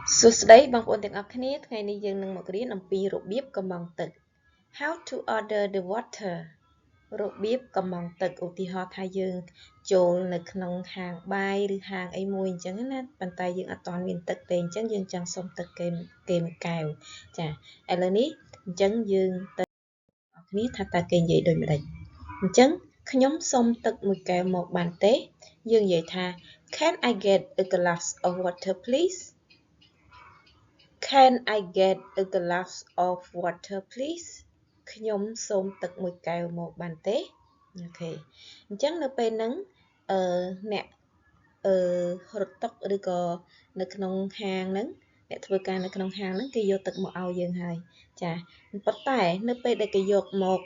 Susday bang ôn tiếng Akhneaថ្ងៃនេះយើងនឹងមករៀនអំពីរបៀបកំងទឹក How to order the water របៀបកំងទឹកឧទាហរណ៍ថាយើងចូលនៅក្នុងហាងបាយឬហាងអីមួយអញ្ចឹងណាប៉ុន្តែយើងអត់ទាន់មានទឹកទេអញ្ចឹងយើងចង់សុំទឹកគេមួយកែវចាឥឡូវនេះអញ្ចឹងយើងទៅអ្នកគ្នាថាតើគេនិយាយដូចម្ដេចអញ្ចឹងខ្ញុំសុំទឹកមួយកែវមកបានទេយើងនិយាយថា Can I get a glass of water please Can I get a glass of water please ខ្ញុំសូមទឹកមួយកែវមកបានទេអូខេអញ្ចឹងនៅពេលហ្នឹងអ្នករត់តុកឬក៏នៅក្នុងហាងហ្នឹងអ្នកធ្វើការនៅក្នុងហាងហ្នឹងគេយកទឹកមកឲ្យយើងហើយចាប៉ុន្តែនៅពេលដែលគេយកមក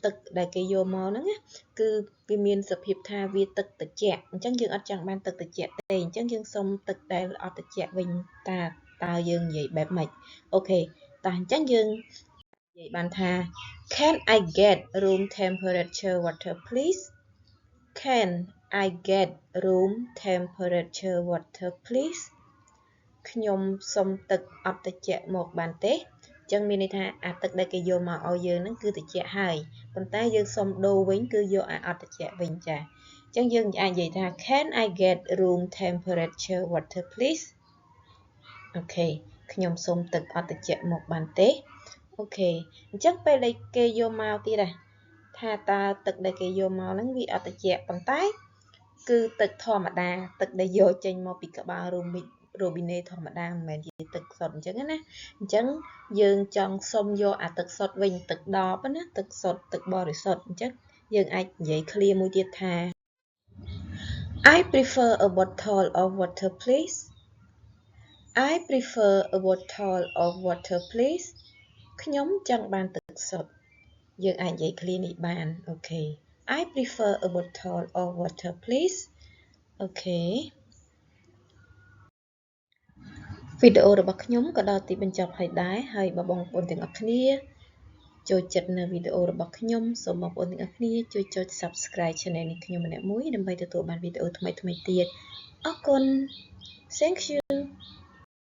ទឹកដែលគេយកមកហ្នឹងគឺវាមានសភាពថាវាទឹកត្រជាក់អញ្ចឹងយើងអត់ចង់បានទឹកត្រជាក់ទេអញ្ចឹងយើងសុំទឹកដែលអត់ត្រជាក់វិញតើយើងនិយាយបែបម៉េចអូខេតើអញ្ចឹងយើងនិយាយបានថា Can I get room temperature water please Can I get room temperature water please ខ្ញុំសុំទឹកអត់ត្រជាក់មកបានទេអញ្ចឹងមានន័យថាអាទឹកដែលគេយកមកឲ្យយើងហ្នឹងគឺត្រជាក់ហើយប៉ុន្តែយើងសុំដូរវិញគឺយកអាអត់ត្រជាក់វិញចាអញ្ចឹងយើងអាចនិយាយថា Can I get room temperature water please អូខេខ្ញុំសុំទឹកអត់ត្រជាក់មកបានទេអូខេអញ្ចឹងពេលដែលគេយកមកទៀតថាតើទឹកដែលគេយកមកហ្នឹងវាអត់ត្រជាក់ប៉ុន្តែគឺទឹកធម្មតាទឹកដែលយកចេញមកពីក្បាលរ៉ូប៊ីណេធម្មតាមិនមែនជាទឹកសុទ្ធអញ្ចឹងណាអញ្ចឹងយើងចង់សុំយកអាទឹកសុទ្ធវិញទឹកដបណាទឹកសុទ្ធទឹកបរិសុទ្ធអញ្ចឹងយើងអាចនិយាយ clear មួយទៀតថា I prefer a bottle of water please I prefer a bottle of water please ខ្ញុំចង់បានទឹកសុទ្ធយើងអាចនិយាយ clear នេះបានអូខេ I prefer a bottle of water please អូខេវីដេអូរបស់ខ្ញុំក៏ដល់ទីបញ្ចប់ហើយដែរហើយបងប្អូនទាំងអស់គ្នាចូលចិត្តនៅវីដេអូរបស់ខ្ញុំសូមបងប្អូនទាំងអស់គ្នាជួយចុច Subscribe Channel នេះខ្ញុំម្នាក់មួយដើម្បីទទួលបានវីដេអូថ្មីៗទៀតអរគុណ Thank you